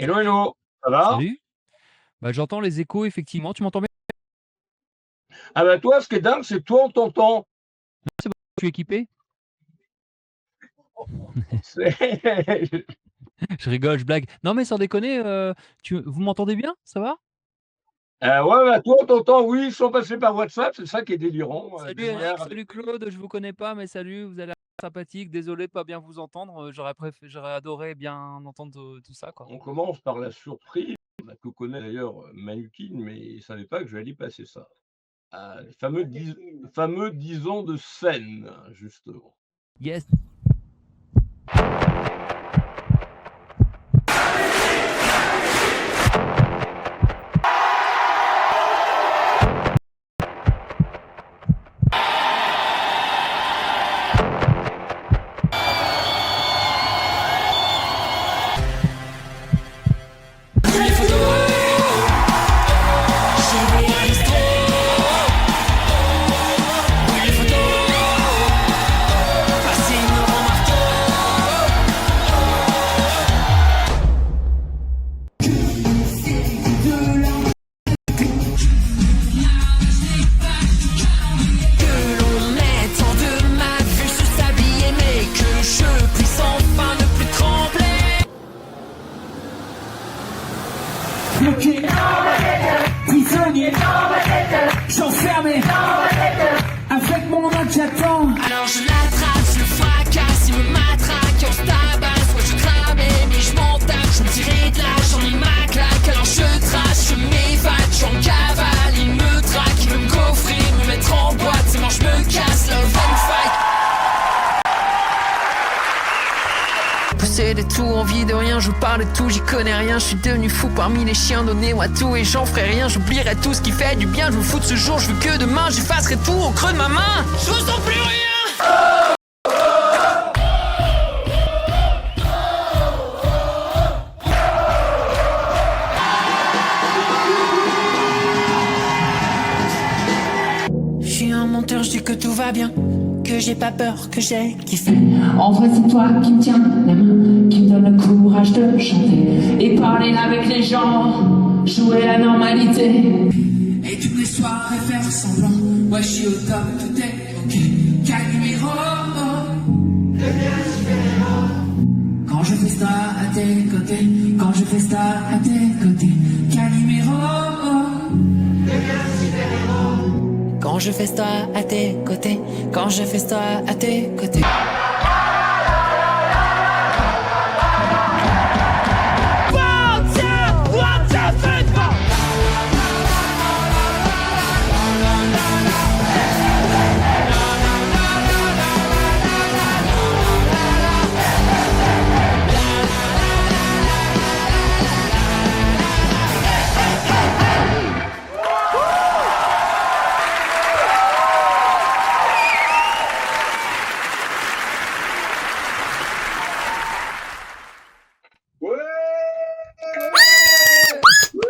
Hello, hello, ça va? Salut. Bah, j'entends les échos effectivement. Tu m'entends bien? Ah bah, toi, ce qui est dingue, c'est que toi, on t'entend. C'est bon, je suis équipé? C'est Je rigole, je blague. Non mais sans déconner, vous m'entendez bien? Ça va? ouais, bah, toi, on t'entend, oui, sans passer par WhatsApp, c'est ça qui est délirant, Salut Eric, derrière avec salut Claude, je vous connais pas, mais salut, vous avez l'air sympathique. Désolé de pas bien vous entendre, j'aurais adoré bien entendre, tout ça, quoi. on commence par la surprise, bah, que connaît d'ailleurs, Manukin, mais il savait pas que j'allais y passer ça. Ah, les fameux 10 ans de scène, justement. Yes. Bloqué dans ma tête, prisonnier dans ma tête, j'enfermé dans ma tête, avec mon âme j'attends. Alors je l'attrape, je le fracasse, il me matraque, on se tabasse, moi je crame, mais je m'en tape, je me tirais de là, j'en ai ma claque, alors je trace, je m'évade, j'en cavale, il me traque, il veut me coffrer, me mettre en boîte, c'est moi je me casse, love and fight. Posséder tout, envie de rien, je vous parle de tout, j'y connais rien, je suis devenu fou parmi les chiens, donnez-moi tout et j'en ferai rien, j'oublierai tout ce qui fait du bien, je me fous de ce jour, je veux que demain, j'effacerai tout au creux de ma main, je vous sens plus rien. Je suis un menteur, je dis que tout va bien, que j'ai pas peur, que j'ai kiffé. En vrai c'est toi qui me tiens la main, qui me donne le courage de chanter et parler avec les gens, jouer la normalité. Et toutes les soirées faire semblant, ouais je suis au top, tout est ok. Calimero, quand je fais ça à tes côtés, quand je fais ça à tes côtés. Calimero, quand je fais ça à tes côtés, quand je fais ça à tes côtés.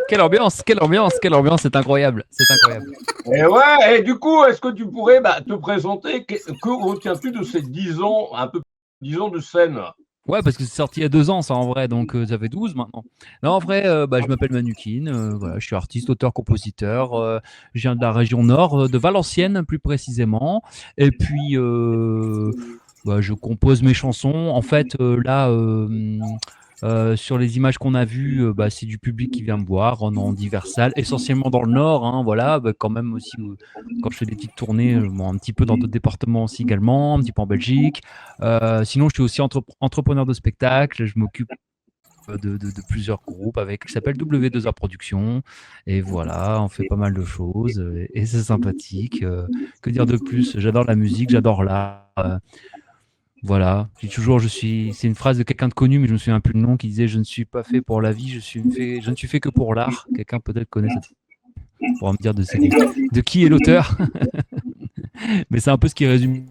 Quelle ambiance, c'est incroyable, c'est incroyable. Et ouais, et du coup, est-ce que tu pourrais, bah, te présenter? Que retiens-tu de ces 10 ans, un peu 10 ans de scène? Ouais, parce que c'est sorti il y a 2 ans, ça en vrai, donc ça fait 12 maintenant. Non, en vrai, bah, je m'appelle Manukin, voilà, je suis artiste, auteur, compositeur, je viens de la région nord, de Valenciennes plus précisément, et puis bah, je compose mes chansons. En fait, là, sur les images qu'on a vues, bah, c'est du public qui vient me voir en diverses salles, essentiellement dans le nord, hein, voilà, bah, quand même aussi quand je fais des petites tournées, bon, un petit peu dans d'autres départements aussi également, un petit peu en Belgique. Sinon, je suis aussi entrepreneur de spectacle. Je m'occupe de plusieurs groupes qui s'appelle W2A Productions. Et voilà, on fait pas mal de choses et c'est sympathique. Que dire de plus? J'adore la musique, j'adore l'art. Voilà, c'est une phrase de quelqu'un de connu, mais je me souviens plus le nom, qui disait: je ne suis pas fait pour la vie, je ne suis fait que pour l'art. Quelqu'un peut-être connaît cette pour me dire de qui est l'auteur. Mais c'est un peu ce qui résume.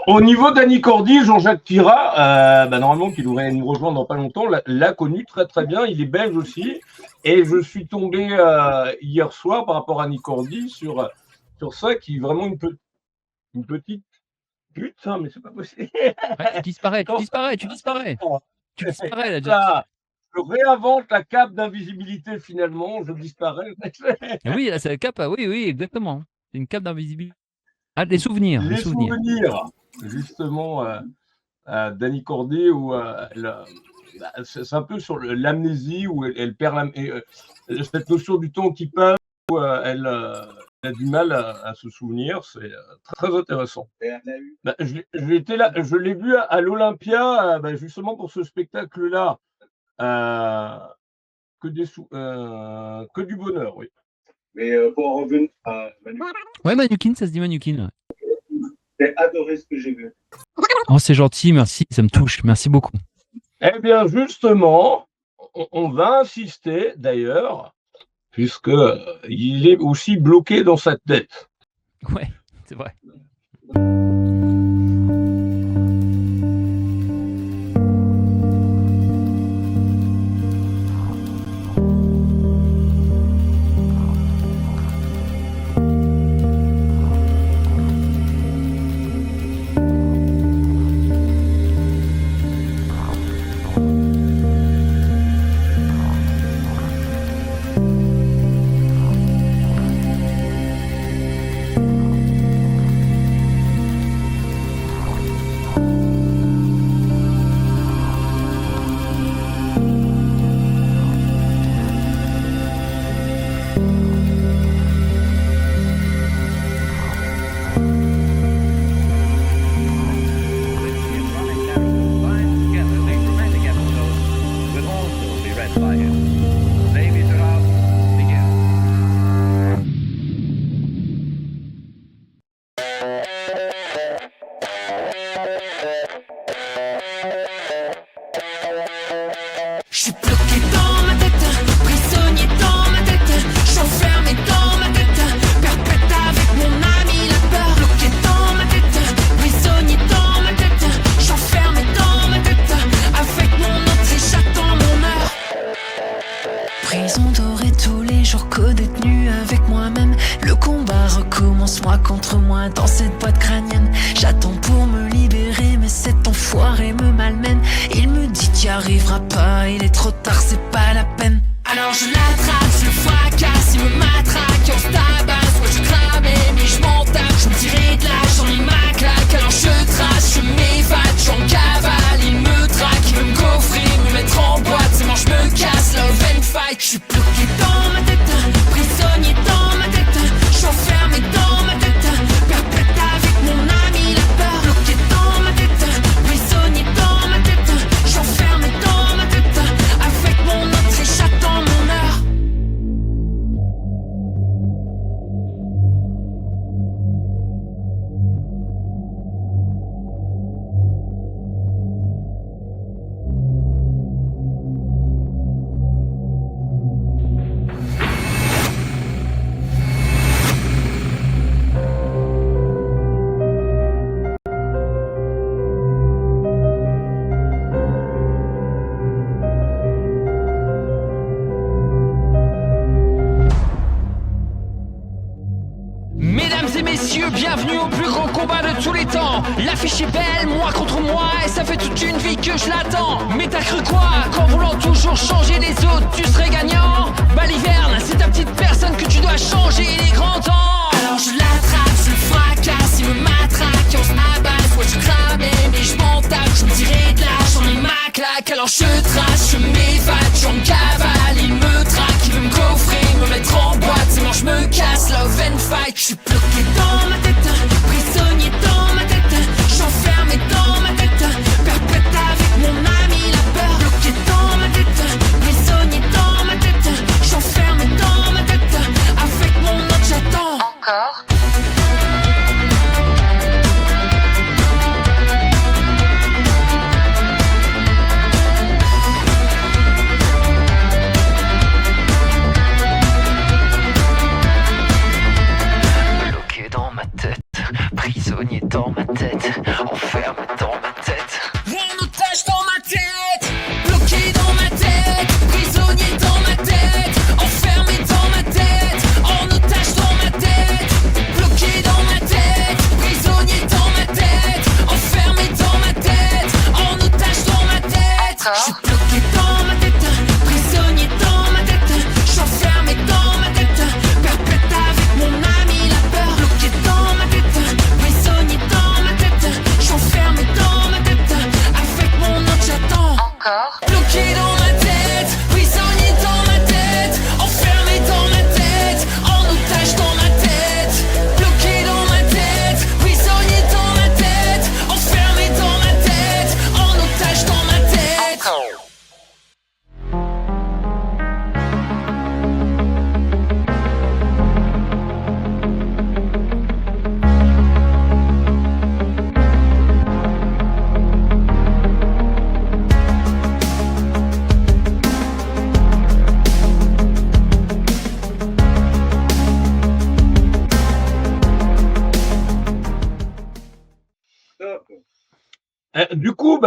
Au niveau d'Annie Cordy, Jean-Jacques Tira, bah, normalement, qui devrait nous rejoindre dans pas longtemps, l'a connu très très bien. Il est belge aussi. Et je suis tombé hier soir par rapport à Annie Cordy sur ça, qui est vraiment une petite pute, hein, mais c'est pas possible. Ouais, tu disparais, tu disparais, tu disparais. Tu disparais là, James. Ça, je réinvente la cape d'invisibilité finalement, je disparais. Ah oui, là, c'est la cape. Oui, oui, exactement. C'est une cape d'invisibilité. Ah, des souvenirs. Les des souvenirs. souvenirs, justement, Dany Cordy, où c'est un peu sur l'amnésie, où elle perd cette notion du temps qui passe, où elle a du mal à se souvenir. C'est très intéressant. Je l'ai vu à l'Olympia, justement pour ce spectacle-là. Que du bonheur, oui. Mais pour en revenir à Mannequin, Ouais, Mannequin, ça se dit Mannequin. j'ai adoré ce que j'ai vu. Oh, c'est gentil, merci, ça me touche. Merci beaucoup. Eh bien, justement, on va insister, d'ailleurs, puisqu'il est aussi bloqué dans sa tête. Ouais, c'est vrai. Je suis bloqué dans ma tête, prisonnier dans ma tête, je suis enfermé dans ma tête, perpète avec mon ami la peur. Bloqué dans ma tête, prisonnier dans ma tête, je suis enfermé dans ma tête, avec mon entrée j'attends mon heure. Prison dorée tous les jours, co-détenu avec moi-même. Le combat recommence moi contre moi dans cette boîte crânienne. J'attends pour me libérer mais cet enfoiré me malmène. Il me dit t'y arriveras pas, il est trop tard, c'est pas la peine. Alors je l'attrape, je le fracasse, il me matraque, on se tabasse, moi je crame mais je m'en tape. Je me tirais de là, j'en ai ma claque, alors je trace, je m'évade, j'en cavale, il me traque, il veut me coffrer, me mettre en boîte, c'est moi je me casse, love and fight. Je suis bloqué dans ma tête, prisonnier dans ma tête, je suis enfermé dans ma tête, perpète avec mon ami la peur. Bloqué dans ma tête, prisonnier dans ma tête, je suis enfermé dans ma tête, avec mon entrée j'attends mon heure. Mesdames et messieurs, bienvenue au plus grand combat de tous les temps. L'affiche est belle, moi contre moi, et ça fait toute une vie que je l'attends. Mais t'as cru quoi? Qu'en voulant toujours changer les autres, tu serais gagnant? Baliverne, c'est ta petite personne que tu dois changer, il est grand temps. Alors je l'attrape, je le fracasse, il me matraque, on se abasse, moi je crame mais je m'en tape. Je me tirais de là, j'en ai ma claque, alors je trace, je m'évade, j'en cavale, il me traque, il veut me coffrer, me mettre en boîte, c'est moi je me casse, love and fight. Je suis bloqué dans ma tête, prisonnier dans ma tête, je suis enfermé dans ma tête, perpète avec mon ami la peur. Bloqué dans ma tête, prisonnier dans ma tête, je suis enfermé dans ma tête, avec mon autre j'attends. Encore. Bloqué dans ma tête, prisonnier dans ma tête, enfermé dans ma tête. Mon otage dans ma tête, bloqué dans ma tête, prisonnier dans ma tête, enfermé dans ma tête, en otage dans ma tête, bloqué dans ma tête, prisonnier dans ma tête, enfermé dans ma tête, en otage dans ma tête. Je suis bloqué dans ma tête,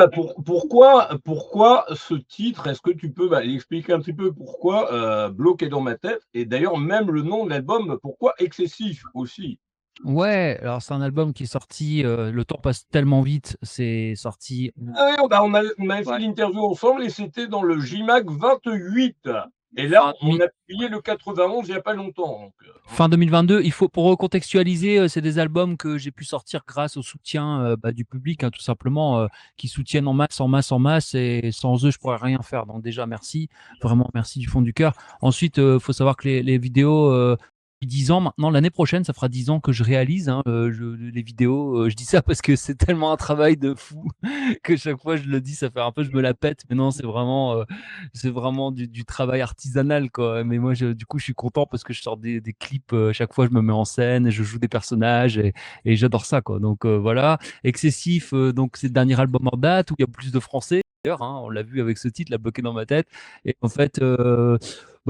pourquoi ce titre? Est-ce que tu peux expliquer un petit peu pourquoi Bloqué dans ma tête? Et d'ailleurs, même le nom de l'album, pourquoi Excessif aussi? Ouais, alors c'est un album qui est sorti, le temps passe tellement vite, c'est sorti Ah oui, on avait fait l'interview ensemble et c'était dans le JMAG 28. Et là, fin on a publié le 91 il n'y a pas longtemps. Donc, fin 2022. Il faut pour recontextualiser, c'est des albums que j'ai pu sortir grâce au soutien, du public, hein, tout simplement, qui soutiennent en masse, en masse, en masse et sans eux, je pourrais rien faire. Donc déjà merci, vraiment merci du fond du cœur. Ensuite, faut savoir que les vidéos, depuis 10 ans maintenant, l'année prochaine, ça fera 10 ans que je réalise, hein, les vidéos. Je dis ça parce que c'est tellement un travail de fou que chaque fois je le dis, ça fait un peu je me la pète, mais non, c'est vraiment du travail artisanal, quoi. Mais moi, du coup, je suis content parce que je sors des clips, chaque fois je me mets en scène, et je joue des personnages et j'adore ça, quoi. Donc voilà. Excessif, donc c'est le dernier album en date où il y a plus de français. D'ailleurs, hein, on l'a vu avec ce titre, La Bloqué dans ma tête. Et en fait,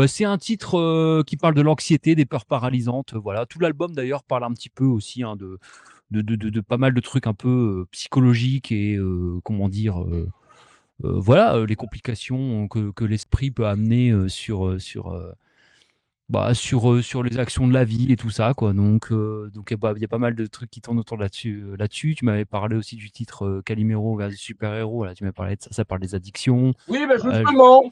c'est un titre qui parle de l'anxiété, des peurs paralysantes. Voilà. Tout l'album d'ailleurs parle un petit peu aussi, hein, de pas mal de trucs un peu psychologiques et comment dire, voilà, les complications que l'esprit peut amener sur les actions de la vie et tout ça, quoi. Donc il y a pas mal de trucs qui tournent autour là-dessus. Tu m'avais parlé aussi du titre Calimero vers les super-héros. Là, tu m'avais parlé de ça, ça parle des addictions. oui, justement.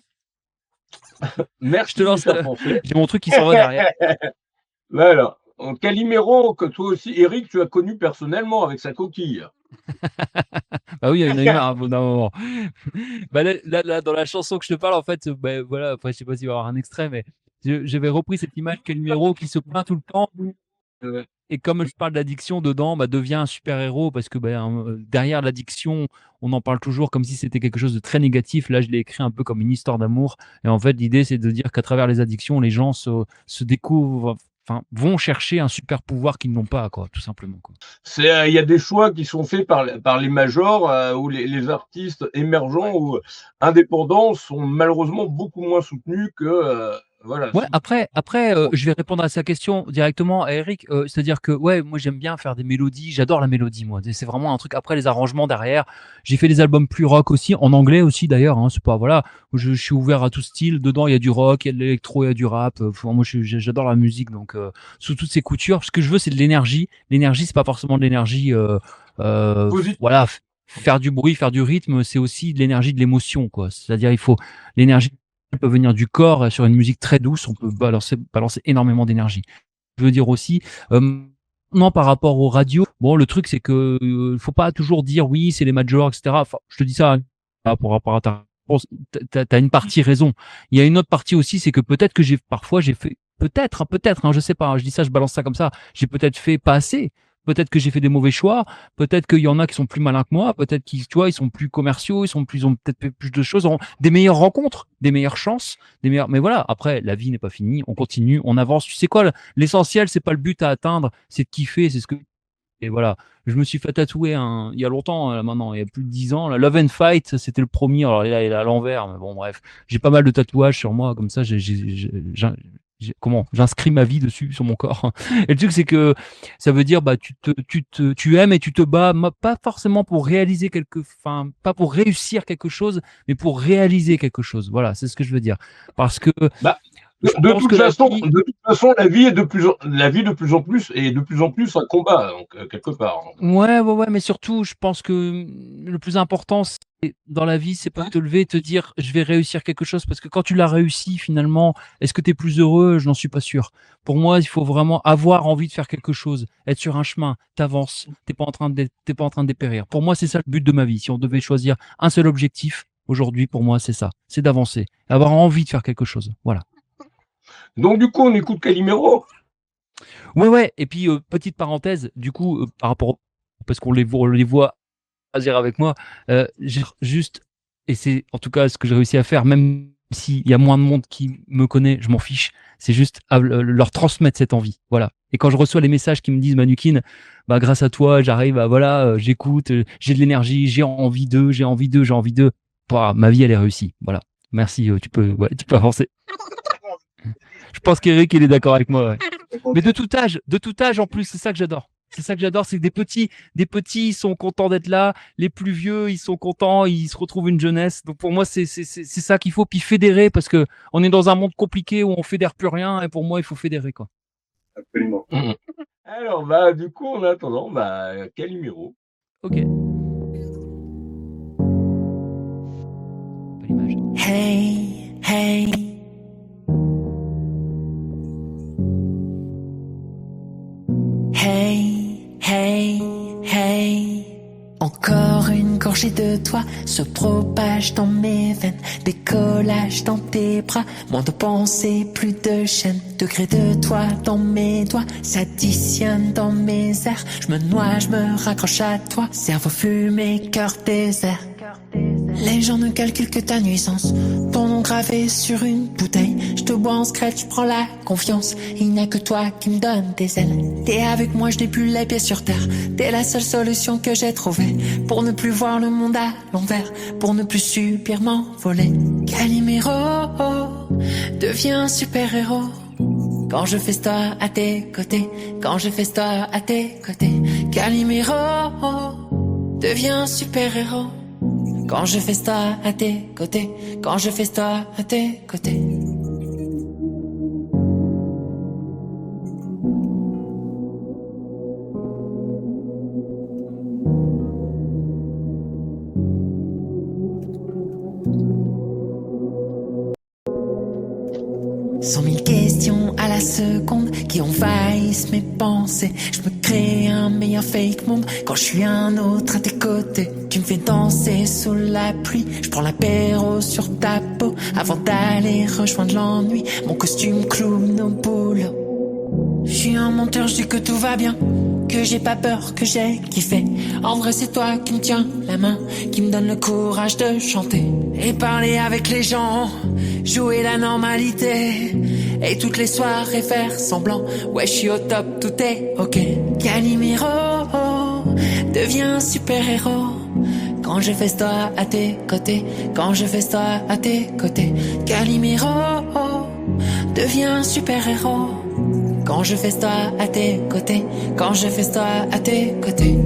Je Merci te de lance, faire penser. j'ai mon truc qui s'en va derrière. Voilà. Calimero, que toi aussi, Eric, tu as connu personnellement avec sa coquille. Bah oui, il y en a eu marre, hein, au bout d'un moment. Bah là, dans la chanson que je te parle, en fait, voilà, après, je sais pas s'il va y avoir un extrait, mais j'avais repris cette image Calimero qui se plaint tout le temps. Et comme je parle d'addiction dedans, devient un super-héros parce que derrière l'addiction, on en parle toujours comme si c'était quelque chose de très négatif. Là, je l'ai écrit un peu comme une histoire d'amour. Et en fait, l'idée, c'est de dire qu'à travers les addictions, les gens se découvrent, enfin, vont chercher un super pouvoir qu'ils n'ont pas, quoi, tout simplement, quoi. Il y a des choix qui sont faits par les majors où les artistes émergents ou indépendants sont malheureusement beaucoup moins soutenus que voilà. Ouais, après, je vais répondre à sa question directement à Eric. C'est-à-dire que, ouais, moi j'aime bien faire des mélodies. J'adore la mélodie, moi. C'est vraiment un truc. Après, les arrangements derrière. J'ai fait des albums plus rock aussi, en anglais aussi d'ailleurs. Hein, c'est pas voilà. Je suis ouvert à tout style. Dedans, il y a du rock, il y a de l'électro, il y a du rap. Moi, j'adore la musique. Donc, sous toutes ces coutures, ce que je veux, c'est de l'énergie. L'énergie, c'est pas forcément de l'énergie. Positif. Voilà, faire du bruit, faire du rythme, c'est aussi de l'énergie, de l'émotion, quoi. C'est-à-dire, il faut l'énergie peut venir du corps et sur une musique très douce, on peut balancer énormément d'énergie. Je veux dire aussi, non, par rapport aux radios, bon, le truc, c'est que faut pas toujours dire oui, c'est les majors, etc. Enfin, je te dis ça pour rapport à ta réponse. T'as une partie raison. Il y a une autre partie aussi, c'est que peut-être que parfois j'ai fait, peut-être, hein, je sais pas, hein, je dis ça, je balance ça comme ça, j'ai peut-être fait pas assez. Peut-être que j'ai fait des mauvais choix. Peut-être qu'il y en a qui sont plus malins que moi. Peut-être qu'ils, tu vois, ils sont plus commerciaux, ils ont peut-être fait plus de choses, des meilleures rencontres, des meilleures chances, des meilleures. Mais voilà. Après, la vie n'est pas finie. On continue, on avance. Tu sais quoi? L'essentiel, c'est pas le but à atteindre, c'est de kiffer, c'est ce que. Et voilà. Je me suis fait tatouer il y a longtemps, là, maintenant, il y a plus de 10 ans. Love and Fight, c'était le premier. Alors là, il est à l'envers. Mais bon, bref. J'ai pas mal de tatouages sur moi, comme ça, j'inscris ma vie dessus sur mon corps. Et le truc, c'est que ça veut dire tu aimes et tu te bats, pas forcément pour réaliser pas pour réussir quelque chose, mais pour réaliser quelque chose. Voilà, c'est ce que je veux dire. Parce que de toute façon, la vie est de plus en plus et de plus en plus un combat, donc quelque part. Ouais, mais surtout, je pense que le plus important, dans la vie, c'est pas de te lever et te dire je vais réussir quelque chose, parce que quand tu l'as réussi, finalement, est-ce que tu es plus heureux? Je n'en suis pas sûr. Pour moi, il faut vraiment avoir envie de faire quelque chose, être sur un chemin, t'avances, t'es pas en train de dépérir. Pour moi, c'est ça le but de ma vie. Si on devait choisir un seul objectif aujourd'hui, pour moi, c'est ça, c'est d'avancer, avoir envie de faire quelque chose. Voilà. Donc du coup, on écoute Calimero. Ouais. Et puis petite parenthèse, du coup, par rapport parce qu'on les voit agir avec moi, juste, et c'est en tout cas ce que j'ai réussi à faire, même s'il y a moins de monde qui me connaît, je m'en fiche, c'est juste leur transmettre cette envie. Voilà. Et quand je reçois les messages qui me disent Manukin, grâce à toi, j'arrive à j'écoute, j'ai de l'énergie, j'ai envie d'eux, ma vie elle est réussie. Voilà. Merci, tu peux avancer. Je pense qu'Eric il est d'accord avec moi. Ouais. Mais de tout âge en plus, c'est ça que j'adore. C'est ça que j'adore, c'est que des petits, ils sont contents d'être là, les plus vieux, ils sont contents, ils se retrouvent une jeunesse. Donc pour moi, c'est ça qu'il faut, puis fédérer, parce que on est dans un monde compliqué où on fédère plus rien, et pour moi, il faut fédérer, quoi. Absolument. Alors, bah, du coup, en attendant, bah, Calimero. Ok. Pas l'image. Hey, hey. Hey, hey, hey. Encore une gorgée de toi se propage dans mes veines, décollage dans tes bras, moins de pensée, plus de chaînes, degré de toi dans mes doigts, s'additionne dans mes airs, je me noie, je me raccroche à toi, cerveau fumé, cœur désert. Les gens ne calculent que ta nuisance, ton nom gravé sur une bouteille, je te bois en scratch, je prends la confiance, il n'y a que toi qui me donne des ailes. T'es avec moi, je n'ai plus les pieds sur terre, t'es la seule solution que j'ai trouvée, pour ne plus voir le monde à l'envers, pour ne plus subir m'envoler. Calimero, deviens super-héros, quand je fais ça à tes côtés, quand je fais ça à tes côtés. Calimero, deviens super-héros, quand je fais ça à tes côtés, quand je fais ça à tes côtés. Cent mille questions à la seconde qui envahissent mes pensées. Je me crée un meilleur fake monde quand je suis un autre à tes côtés. Tu me fais danser sous la pluie, je prends l'apéro sur ta peau avant d'aller rejoindre l'ennui. Mon costume clown au boulot. Je suis un menteur, je dis que tout va bien, que j'ai pas peur, que j'ai kiffé. En vrai c'est toi qui me tiens la main, qui me donne le courage de chanter et parler avec les gens, jouer la normalité et toutes les soirées faire semblant. Ouais, je suis au top, tout est ok. Calimero, deviens super-héros, quand je fais ça à tes côtés, quand je fais ça à tes côtés. Calimero, deviens super-héros, quand je fais ça à tes côtés, quand je fais ça à tes côtés.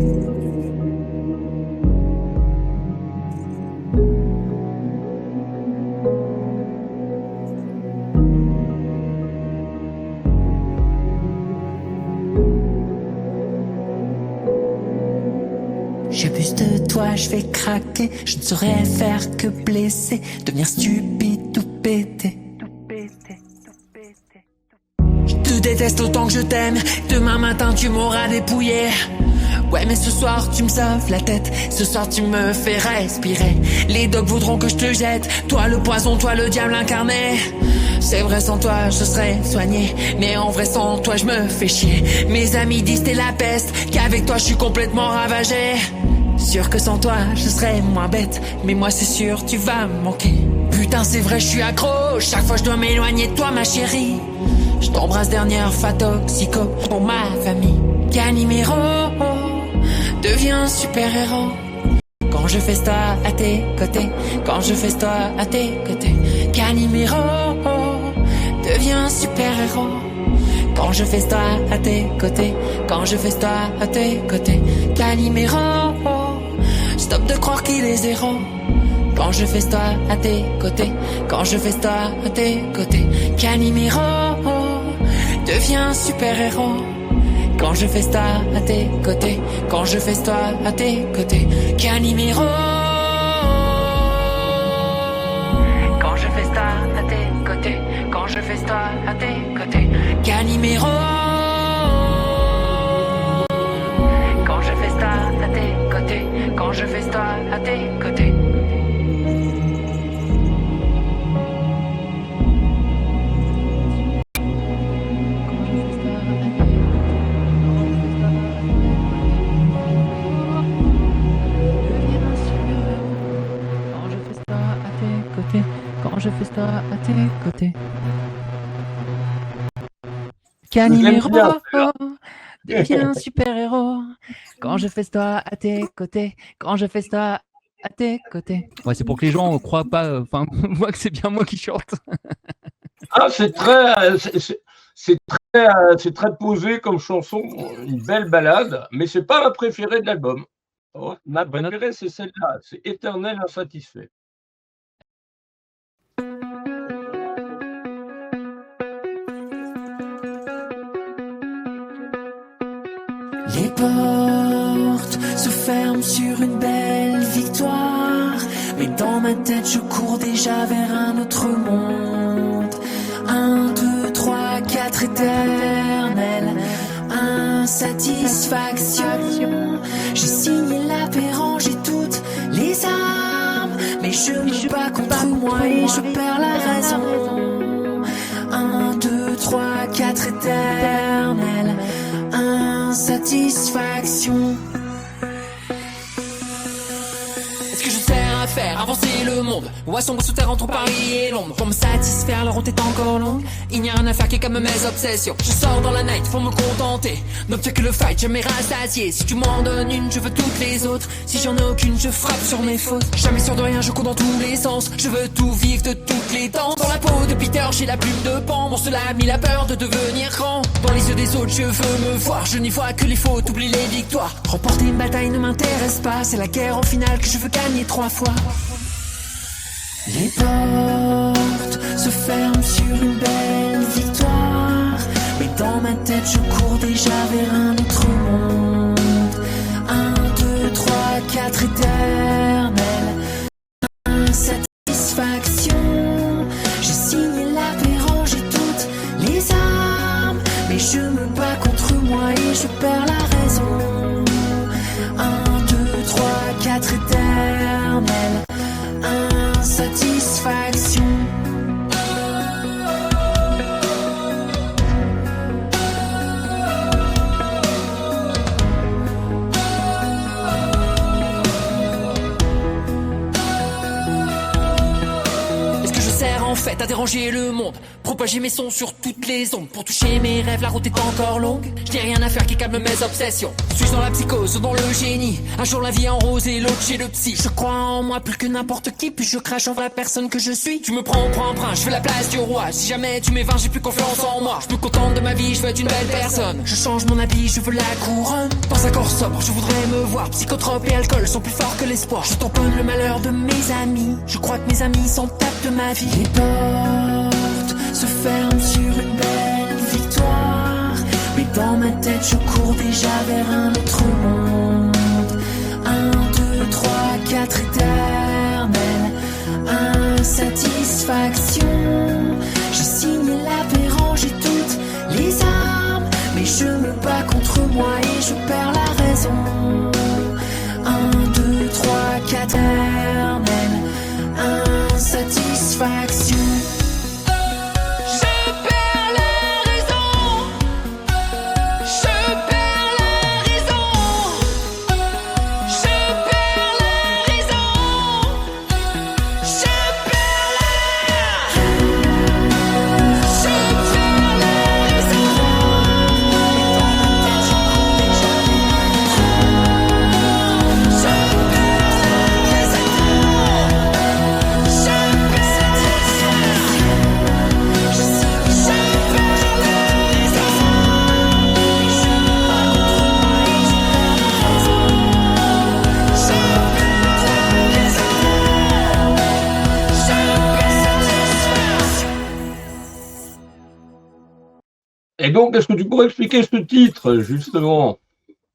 J'abuse de toi, je vais craquer, je ne saurais faire que blesser, devenir stupide ou péter. Je te déteste autant que je t'aime, demain matin tu m'auras dépouillé. Ouais mais ce soir tu me sauves la tête, ce soir tu me fais respirer. Les dogs voudront que je te jette, toi le poison, toi le diable incarné. C'est vrai sans toi je serais soigné, mais en vrai sans toi je me fais chier. Mes amis disent t'es la peste, qu'avec toi je suis complètement ravagé. Sûr que sans toi je serais moins bête, mais moi c'est sûr tu vas me manquer. Putain c'est vrai je suis accro, chaque fois je dois m'éloigner de toi ma chérie. Je t'embrasse dernière fois toxico pour ma famille. Calimero, deviens super-héros, quand je fais ça à tes côtés, quand je fais ça à tes côtés. Calimero, deviens super-héros, quand je fais ça à tes côtés, quand je fais ça à tes côtés. Calimero, stop de croire qu'il est zéro, quand je fais ça à tes côtés, quand je fais ça à tes côtés. Calimero, deviens super-héros, quand je fais ça à tes côtés, quand je fais ça à tes côtés. Calimero, quand je fais ça à tes côtés, quand je fais ça à tes côtés. Calimero, quand je fais ça à tes côtés, quand je fais ça à tes côtés. Quand je fais ça à tes côtés. Calimero, deviens super-héros, quand je fais ça à tes côtés, quand je fais ça à tes côtés. Ouais, c'est pour que les gens voient que c'est bien moi qui chante. Ah, c'est très. c'est très posé comme chanson, une belle balade, mais c'est pas ma préférée de l'album. Oh, ma préférée, c'est celle-là, c'est Éternel insatisfait. Les portes se ferment sur une belle victoire, mais dans ma tête je cours déjà vers un autre monde. 1, 2, 3, 4 éternel, insatisfaction. J'ai signé la paix, rangé toutes les armes, mais je me bats contre moi et je perds la raison. 1, 2, 3, 4 éternel, insatisfaction. Est-ce que je sers à faire avancer le monde, ou à sombrer sous terre entre Paris et Londres? Pour me satisfaire, la route est encore longue. Il n'y a rien à faire qui est comme mes obsessions. Je sors dans la night pour me contenter, n'obtiens que le fight, jamais rassasié. Si tu m'en donnes une, je veux toutes les autres. Si j'en ai aucune, je frappe sur mes fautes. Jamais sûr de rien, je cours dans tous les sens. Je veux tout vivre de toutes les temps. Dans la peau de Peter, j'ai la plume de Pan. Mon cela a mis la peur de devenir grand. Dans les yeux des autres, je veux me voir. Je n'y vois que les fautes, oublie les victoires. Remporter une bataille ne m'intéresse pas. C'est la guerre en finale que je veux gagner 3 fois. Les portes se ferment sur une belle victoire, mais dans ma tête je cours déjà vers un autre monde. 1, 2, 3, 4 éternel, insatisfaction. J'ai signé la paix, rangé toutes les armes, mais je me bats contre moi et je perds la raison. 1, 2, 3, 4 éternel, insatisfaction. Est-ce que je sers en fait à déranger le monde, propager mes sons sur toutes les ondes? Pour toucher mes rêves, la route est encore longue. Je n'ai rien à faire qui calme mes obsessions. Suis-je dans la psychose ou dans le génie? Un jour la vie en rose et l'autre chez le psy. Je crois en moi plus que n'importe qui, puis je crache en la personne que je suis. Tu me prends pour un prince, je fais la place du roi. Si jamais tu m'évinces, j'ai plus confiance en moi. Je me contente de ma vie, je veux être une belle personne. Je change mon habit, je veux la couronne. Dans un corps sobre, je voudrais me voir. Psychotrope et alcool sont plus forts que l'espoir. Je tamponne le malheur de mes amis. Je crois que mes amis sont tapes de ma vie. Les portes se ferment sur une belle victoire, mais dans ma tête je cours déjà vers un autre monde. 1, 2, 3, 4 éternel, insatisfaction. J'ai signé la paix, rangé toutes les armes, mais je me bats contre moi et je perds la raison. 1, 2, 3, 4 éternel, insatisfaction. Et donc, est-ce que tu pourrais expliquer ce titre, justement?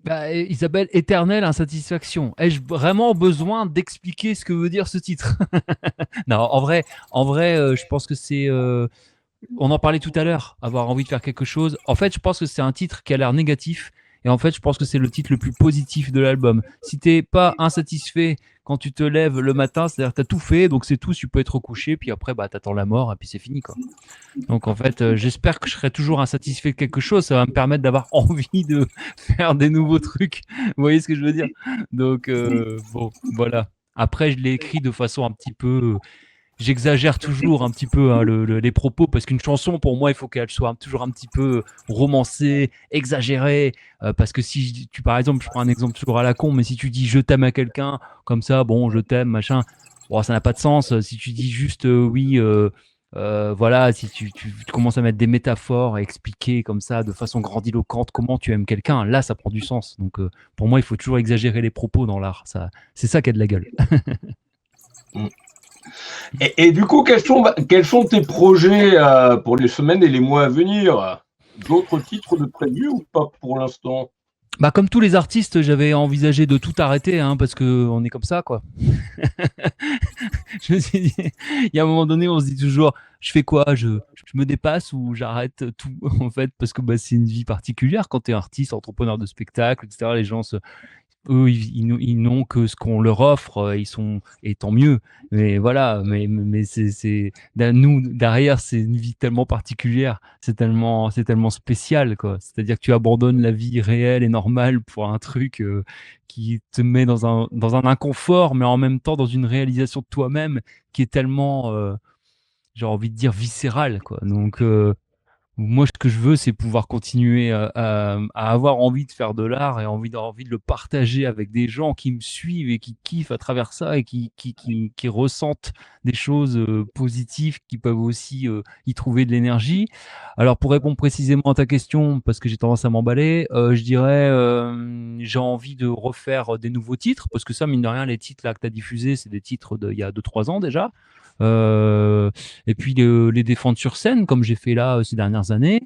Bah, Isabelle, éternelle insatisfaction. Ai-je vraiment besoin d'expliquer ce que veut dire ce titre? Non, en vrai, je pense que c'est. On en parlait tout à l'heure, avoir envie de faire quelque chose. En fait, je pense que c'est un titre qui a l'air négatif. Et en fait, je pense que c'est le titre le plus positif de l'album. Si t'es pas insatisfait quand tu te lèves le matin, c'est-à-dire que t'as tout fait, donc c'est tout, tu peux être recouché, puis après, bah, t'attends la mort, et puis c'est fini, quoi. Donc en fait, j'espère que je serai toujours insatisfait de quelque chose. Ça va me permettre d'avoir envie de faire des nouveaux trucs. Vous voyez ce que je veux dire? Donc bon, voilà. Après, je l'ai écrit de façon un petit peu. J'exagère toujours un petit peu, hein, les propos, parce qu'une chanson, pour moi, il faut qu'elle soit toujours un petit peu romancée, exagérée. Parce que si tu, par exemple, je prends un exemple toujours à la con, mais si tu dis je t'aime à quelqu'un, comme ça, bon, je t'aime, machin, bon, ça n'a pas de sens. Si tu dis juste oui, Voilà, si tu commences à mettre des métaphores et expliquer comme ça de façon grandiloquente comment tu aimes quelqu'un, là ça prend du sens. Donc pour moi, il faut toujours exagérer les propos dans l'art. C'est ça qui a de la gueule. Et du coup, quels sont tes projets pour les semaines et les mois à venir? D'autres titres de prévus ou pas pour l'instant? Bah, comme tous les artistes, j'avais envisagé de tout arrêter, hein, parce que on est comme ça, quoi. Je me suis dit, il y a un moment donné, on se dit toujours, je fais quoi? Je me dépasse ou j'arrête tout, en fait, parce que bah, c'est une vie particulière quand tu es artiste, entrepreneur de spectacle, etc. Les gens eux, ils n'ont que ce qu'on leur offre, et tant mieux. Mais voilà, mais nous, derrière, c'est une vie tellement particulière, c'est tellement spécial, quoi. C'est-à-dire que tu abandonnes la vie réelle et normale pour un truc qui te met dans un inconfort, mais en même temps dans une réalisation de toi-même qui est tellement, j'ai envie de dire, viscérale, quoi. Donc, moi, ce que je veux, c'est pouvoir continuer à avoir envie de faire de l'art et envie de le partager avec des gens qui me suivent et qui kiffent à travers ça et qui ressentent des choses positives, qui peuvent aussi y trouver de l'énergie. Alors, pour répondre précisément à ta question, parce que j'ai tendance à m'emballer, je dirais j'ai envie de refaire des nouveaux titres, parce que ça, mine de rien, les titres là que tu as diffusés, c'est des titres d'il y a 2-3 ans déjà. Et puis les défendre sur scène comme j'ai fait là ces dernières années.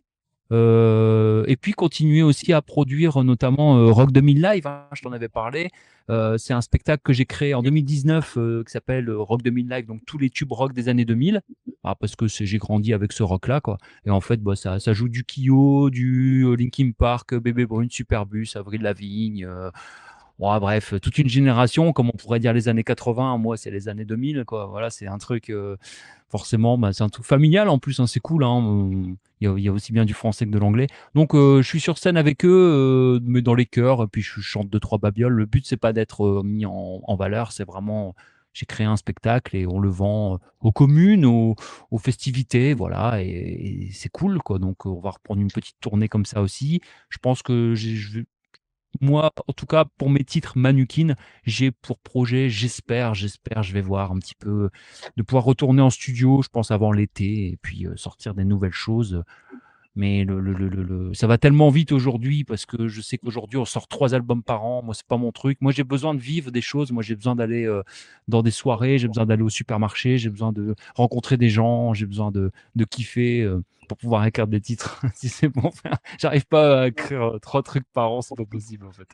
Et puis continuer aussi à produire notamment Rock 2000 Live, hein, je t'en avais parlé. C'est un spectacle que j'ai créé en 2019 qui s'appelle Rock 2000 Live, donc tous les tubes rock des années 2000. Parce que j'ai grandi avec ce rock là, quoi. Et en fait, bah, ça joue du Kyo, du Linkin Park, Bébé Brune, Superbus, Avril Lavigne. Bon, bref, toute une génération, comme on pourrait dire les années 80, moi c'est les années 2000, quoi. Voilà, c'est un truc, forcément, bah, c'est un truc familial en plus, hein, c'est cool, hein. Il y a aussi bien du français que de l'anglais. Donc je suis sur scène avec eux, mais dans les chœurs, et puis je chante 2-3 babioles. Le but, c'est pas d'être mis en valeur, c'est vraiment, j'ai créé un spectacle et on le vend aux communes, aux festivités, voilà, et c'est cool, quoi. Donc on va reprendre une petite tournée comme ça aussi. Je pense que moi, en tout cas, pour mes titres Manukin, j'ai pour projet, j'espère, je vais voir un petit peu, de pouvoir retourner en studio, je pense avant l'été, et puis sortir des nouvelles choses. Mais ça va tellement vite aujourd'hui parce que je sais qu'aujourd'hui on sort 3 albums par an. Moi, c'est pas mon truc. Moi, j'ai besoin de vivre des choses. Moi, j'ai besoin d'aller dans des soirées, j'ai besoin d'aller au supermarché, j'ai besoin de rencontrer des gens, j'ai besoin de kiffer pour pouvoir écrire des titres. Si c'est bon, j'arrive pas à écrire 3 trucs par an, c'est pas possible en fait.